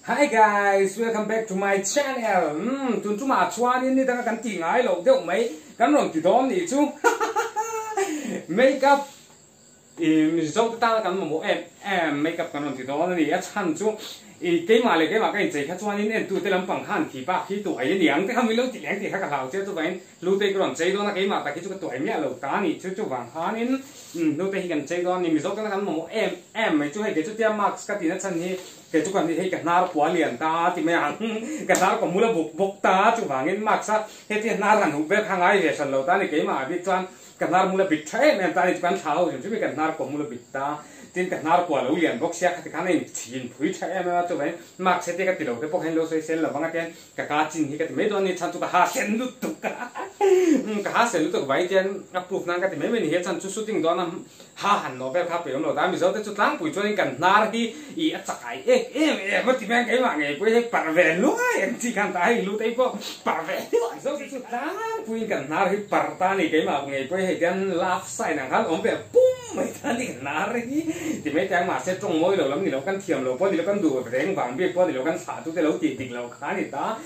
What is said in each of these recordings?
Hi guys, welcome back to my channel. Tun chu ma chuan in ni tang kan ti ngai lo deuh mai kan ron ti dom ni chu. Makeup mi zo ta kan mo makeup kan ron ti dom ni a chan chu cái mà cái gì khác cho nên tụi tôi làm bằng hàn thì ba khi tụi ấy liang thì không biết lâu thì liang thì khác cả hào chứ tụi vậy Hlutei cái đoạn chơi đó là cái mà tại cái tụi ấy mẹ lâu ta nè chứ vàng hàn nên Hlutei gần chơi đó nè mình dốt cái thằng một em mấy chú hay cái chú tiêm max cái gì nó chân hi cái chú còn thì hay cái nar quá liền ta thì mấy hàng cái nar còn mua là bục ta chú vàng nên max á thế thì nar hẳn hụt về hàng ai về sân lâu ta này cái mà biết cho cái nar mua là bịt thế em ta thì bán tháo chứ cái nar còn mua là bịt ta tin cái nar quả lâu liền bốc xe thì cái này chín phui chạy em cho vậy mặc sẽ cái tiểu cái bốc hen lâu xoay sen là bằng cái cá chín thì cái mấy đôi này chăn tụi hà sen lút tụt cái hà sen lút tụt vậy tiền approve năng cái mấy mình hiện chăn chút shooting đó là hà hẳn nó về khắp biển rồi đã mình giờ tới chút láng phui cho nên cái nar thì ý chạy em mất thì mang cái mà ngày với cái bảo vệ luôn em chỉ cần tay Hlutei có bảo vệ giờ cái chút láng phui cái nar thì bảo ta này cái mà ngày với cái laugh sai năng hắn ông về bum mấy ta này nar thì mấy trang mà sẽ trông môi đầu lắm thì nó căn thiềm lâu quá thì nó căn đủ rèn vàng biết quá thì nó căn xả chút cái lâu tịt lâu khá thì ta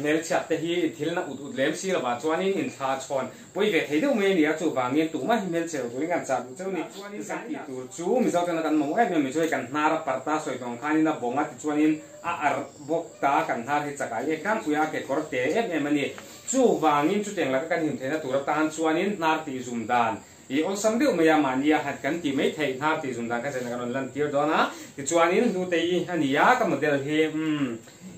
nếu chặt thì nó ụt lém xí là bà cho nên nhìn xa tròn bây về thấy đâu mấy thì chú vàng nghiên tủ mà hình chiều với ngàn chặt cho nên cái tịt tủ chú mình sao cho nó căn mông em mình chơi căn nara parta soi đồng khá nên là bông á thì cho nên bốc ta căn nara thì chắc cái căn phụ cái cỏ té em này chú vàng nghiên chú tiền là cái căn hình thế là tủ tan cho nên nara thì dùng đàn ý ông sắm điệu mày mà nia hạt cắn thì mấy thầy tháp thì dùng đàn cái này còn lần tiêu đó na thì chuan in Hlutei anh nia cái model he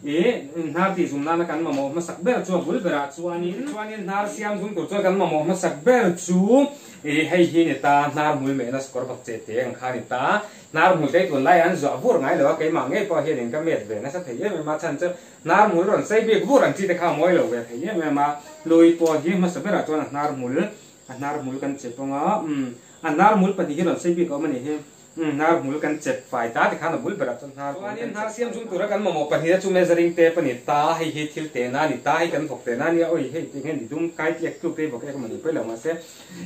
ý tháp thì dùng đàn nó cắn mà sắc bén chuan bul bera chuan in tháp siam dùng tổ chuan cắn mà sắc bén chú ý hay hi nè ta nar mui mẹ nó score bạc chết thế anh khai nè ta nar mui cái tuần lai anh dọa vur ngay rồi cái mà nghe bao hiện cái mệt về nó sẽ thấy em mà chân chứ nar mui rồi xây bị vur anh chỉ để khao mồi rồi về thấy em mà lùi bao hiện mà sắc bén chuan nar mui nar mul kan chep nga nar mul pati hiron sei bi ko mani he nar mul kan chep fai ta ti khana bul berat nar siam zum tura kan mo pati chu measuring te pani ta hi hi thil te na ni ta hi kan phok te na ni oi he ti hen di dum kai ti ek tu te bok ek mani pe la ma se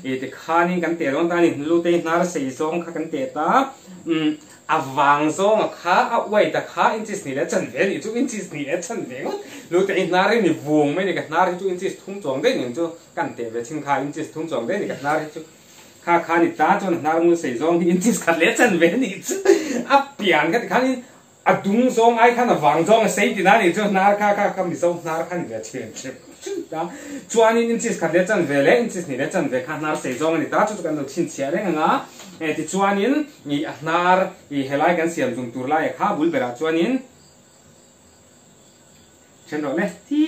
e te khani kan te ron ta ni Hlutei nar sei song kha kan te ta avang song kha a wai ta kha inches ni le chan ve ni chu inches ni le chan ve Hlutei nar ni vung mai ni ka nar chu inches thung chong de ni chu kan te ve ching kha inches thung chong de ni ka nar chu kha ni ta chon nar mu sei song ni inches kha le chan ve ni chu a pian ka kha ni a dung song ai kha na wang song sei ti na ni chu nar kha mi song nar kha ni ve chen ta chuan in inches kha le chan ve le inches ni le chan ve kha nar sei song ni ta chu kan lo chin chia le nga ti chuan in ni nar I helai kan siam dung tur lai kha bul bera chuan in chen ro le ti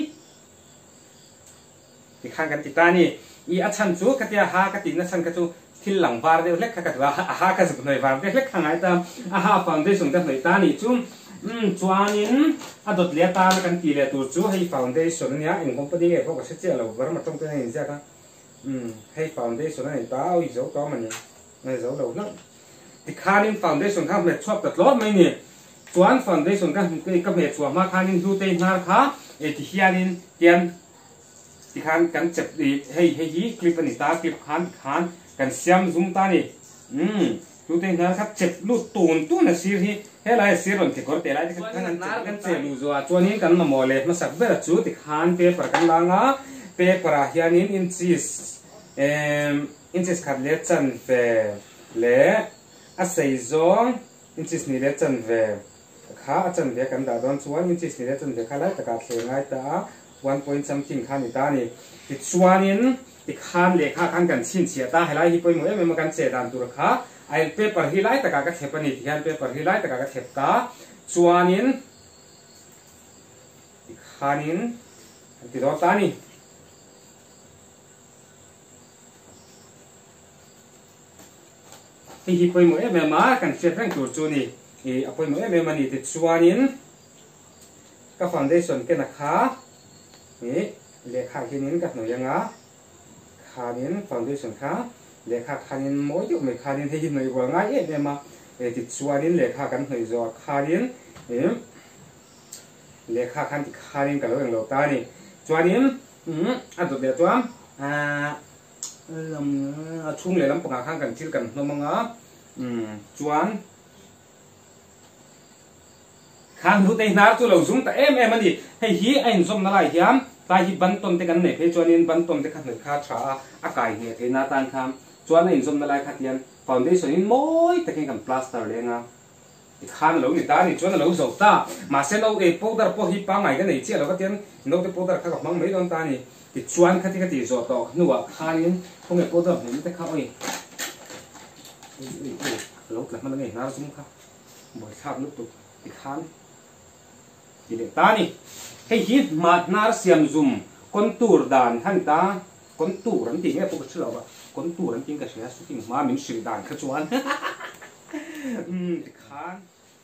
khang kan ti ta ni I a chan chu ka tia ha ka ti na chan ka chu thil lang var de lek kha ka wa ha ka zuk noi var de lek khang ai ta a ha foundation ka noi ta ni chu chuan in a dot le ta kan ti le tur chu hei foundation nia in company e ko ka se che lo var ma tong te ni ja ka hei foundation ni ta oi zo to man ni zo lo na ti khanin foundation ka me chop ta lot mai ni chuan foundation ka me chua ma khanin Hlutei nar kha e ti hianin tian ti khan kan chep di hei hi clip ani ta clip khan kan siam zoom ta ni Hlutei nar kha chep lu tun na sir hi helai siron ti kor te lai kan nar kan che lu zo chuan hin kan ma mole ma sak ber chu ti khan pe par kan langa pe para hianin inches khat le chan ve le a sei zong inches ni le chan ve kha a chan ve kan da don chuan inches ni le chan ve kha lai taka thle ngai ta 1 point something khan ni ta ni ti chuanin ti khan le kha khan kan chin chia ta helai hi poi mo em kan che dan tur kha ai paper hi lai taka ka thep ani hian paper hi lai taka ka thep ta chuanin ti khanin ti do ta ni hi poi mo em ma kan che rang tur chu ni e apoi mo em ma ni ti chuanin ka foundation ke na kha e le kha hinin ka no yanga khanin foundation kha le kha khanin mo yu me khanin he noi wa ngai e ma e ti chuanin le kha kan hnoi zo khanin e le kha khan ti khanin ka lo yang lo ta ni chuanin a do le chuan chung le lam panga khang kan thil kan no manga chuan khang Hlutei nar chu lo zum ta em ani hei hi ein zom na lai hiam tai hi ban ton te kan nei phe chuan in ban ton te kha hnoi kha tha a kai nge the na tan kham chuan ein zom na lai kha tian foundation in moi takin kan plaster lenga khan lo ni ta ni chuan lo zo ta ma se lo e powder po hi pa ngai ka nei che lo ka tian no te powder kha ka mang mai don ta ni ti chuan kha ti zo to nuwa khan in khong e powder ni te kha oi lo la man ngai na zum kha boi thap lup tu ti khan ti le ta ni hei hi mat nar siam zum contour dan than ta contour an ti nge po ka chilo ba contour an ting ka sia su ting ma min sri dan kha chuan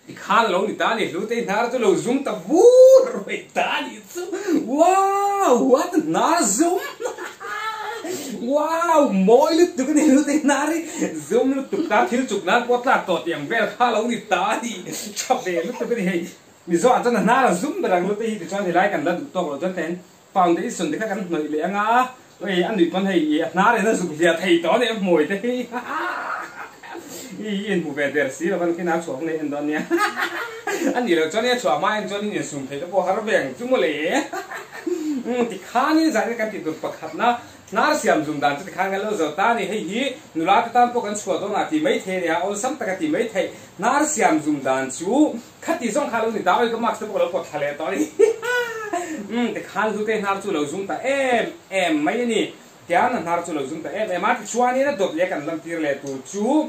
ti khan lo ni ta ni Hlutei nar chu lo zoom ta vu roi ta ni chu wow what nar zoom wow moi lu tu ni Hlutei nar zoom lu tu ta thil chuk na ko tla to tiang vel kha lo ni ta ni chap be lu tu ni hei mi zo an na la zoom berang Hlutei hi ti chuan hi lai kan la du to lo chuan ten foundation de kha kan noi le anga oi an ni kon hei na re na zu lia thei to ne moi te yên bù về đẹp xí là vẫn cái nào chuột này anh đón nha anh nhìn là cho nên chuột mai cho nên nhìn sùng thấy nó bỏ hết về chúng một lẽ thì khá như vậy cái tiền bạc hạt na xiêm dùng đàn cho khá cái lâu giờ ta thì hay hi nụ lá cái tam bộ cái chuột đó là thì mấy thế này ôn sắm ta thì mấy thế na xiêm dùng đàn chú khát thì xong khá lâu thì tao cái mặc cái bộ nó bọt thề to đi thì khá dù cái na chú lâu dùng ta em mấy này cái na na chú lâu dùng ta em mà cái chuột này nó đột lấy cái làm tiền lệ tu chú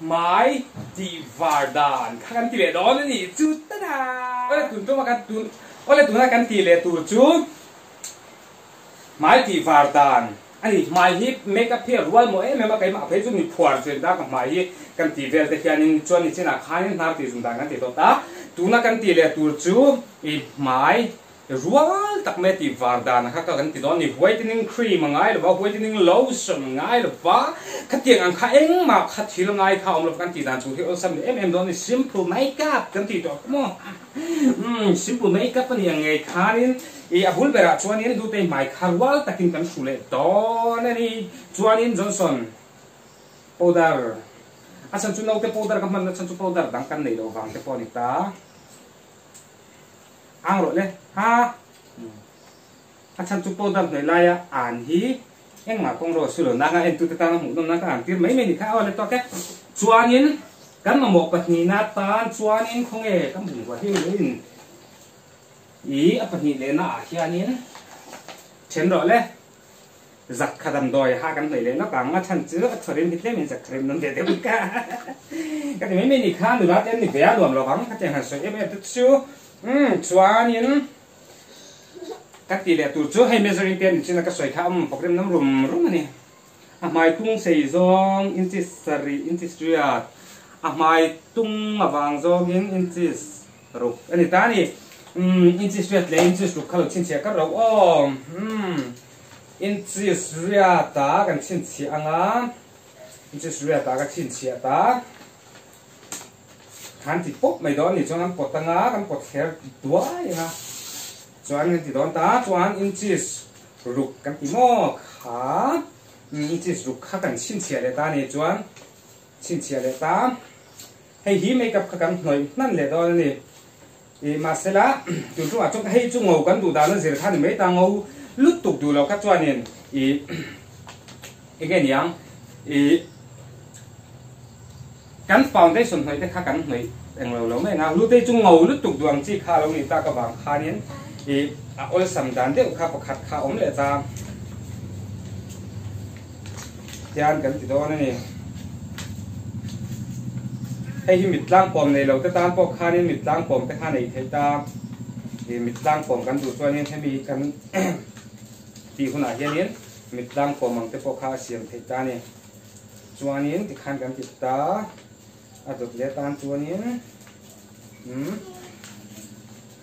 mai di vardan kan ti le don ni chu ta da ole tun to ma kan tun ole tun na kan ti le tu chu mai di vardan ani mai hi make up here rual mo em ma kai ma phe chu ni phuar chen da ka mai hi kan ti vel te khian in chuan ni chena khain na ti zum da kan ti to ta tu na kan ti le tu chu i mai rual tak me ti vardan kha ka kan ti don ni whitening cream ngai lo whitening lotion ngai lo ba kha tiang ang kha eng ma kha thil ngai kha om lo kan ti dan chu hi osam em don ni simple makeup kan ti to mo simple makeup ani ngai khanin e abul bera chuan in du te mai kharwal takin kan sule don ani chuan in johnson powder asan chu no te powder ka man chan chu powder dang kan nei lo wang te pon ta ang rồi lên ha chân chụp powder này lại an hi em mà con rồi sửa na em tụi ta một năm na cả tiền mấy mình thì khá là to cái chuan in cái mà một bát nhị nát tan chuan in không hề cái mùng quả thiên lên ý bát nhị lên na khi anh in chén rồi lên giặc khá đầm đòi ha cái này lên nó bằng chân chứa thời điểm thì mình giặc thời điểm nó để được cả cái mấy mình thì khá được đó em thì vẽ luôn rồi vắng cái tiền hàng sợi em tự siêu chuan in các tỷ lệ tụt chỗ hay measuring tape trên là các sợi khăm hoặc đem nắm rùm này mai tung xây zong inches sari inches riat mai tung mà vàng zong inches rục anh ấy ta này inches riat lấy inches rục kalau chín chia các rau inches riat ta kan chín chia anga inches riat ta kan chín chia ta kan ti pop mai đó ni chuan pot tanga kan pot kher duai ha chuan kan ti don ta chuan inches ruk kan ti mo kha inches ruk kha kan chin chia le ta ni chuan chin chia le ta hei hi makeup kha kan hnoi nan le do ni e masala tu chu a chok hei chu ngau kan du da na zir than mai ta ngau lut tuk du lo ka chuan in e again yang e kan foundation hoi te kha kan hoi eng lo me nga Hlutei chung ngau lu tuk duang chi kha lo ni ta ka wang kha nin e a ol sam dan de kha pakhat kha om le cha tian kan ti do na ni hei hi mitlang pom nei lo te tan po kha nin mitlang pom te kha nei thei ta e mitlang pom kan du chuan nin hemi kan ti huna hian nin mitlang pom ang te po kha siam thei ta ni chuan nin ti khan kan ti ta adut le tan chuan in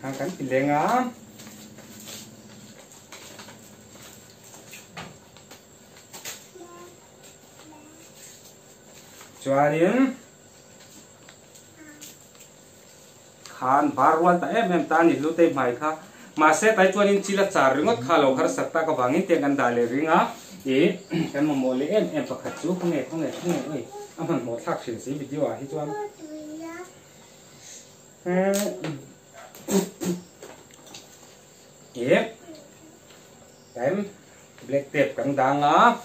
hang kan ti lenga chuan in khan barwan ta em ta ni Hlutei mai kha ma se tai chuan in chila char ringot kha lo khar sakta ka wangin te kan dale ringa e kan mo mole em pakhat chu không nghe ơi aman mo thak sin si video a hi chuan yep em black tape căng đằng á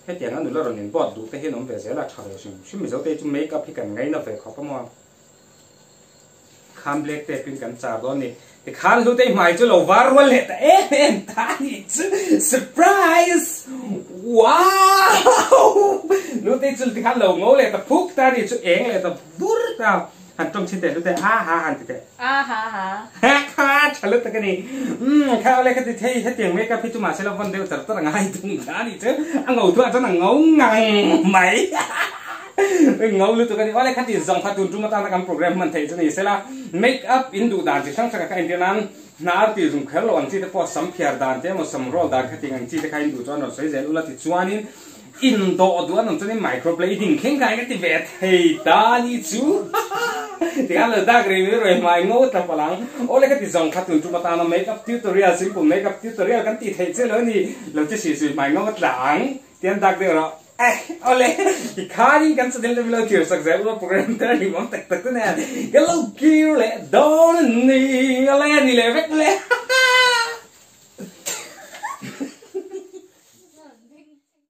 hết tiền nó nữa rồi nên bỏ đủ cái hết nó về sẽ là trời rồi chứ mình giấu tay chúng make up thì cần ngay nó về khó không mà khám black tape bên cạnh chả đó nè thì khám Hlutei mày cho lâu var luôn lệ em tani surprise wow Hlutei cho thì khám lâu ngô lệ tập phúc ta đi cho eng lệ tập vút tao hẳn trong trên Hlutei ha hẳn thì ha ha chả lúc cái này khao lệ cái thì thấy hết tiền make up thì chúng mà sẽ là vấn đề rất là ngay tung ra đi chứ ăn ngầu thua cho nó ngấu ngằng mày ngầu lu tu kan ole khati zong khatun tu mata na kam program man thei chani sela make up in du dan chi sang sang ka indian nar ti zum khelo an chi te po sam phiar dan te mo sam rol dan khati ngang chi te khai du chon no sei zel ula ti chuanin in do du an chani microblading kheng kai ka ti ve thei ta ni chu ti han la da gre mi roi mai ngo ta palang ole khati zong khatun tu mata na make up tutorial simple make up tutorial kan ti thei che lo ni lo chi si mai ngo tlang tian dak de ro ole cái khái cảnh sát đến lâu chiều sạc dẹp luôn program tới thì món tật tật thế này cái lâu kêu lẹ đó nè ole đi lẹ vét lẹ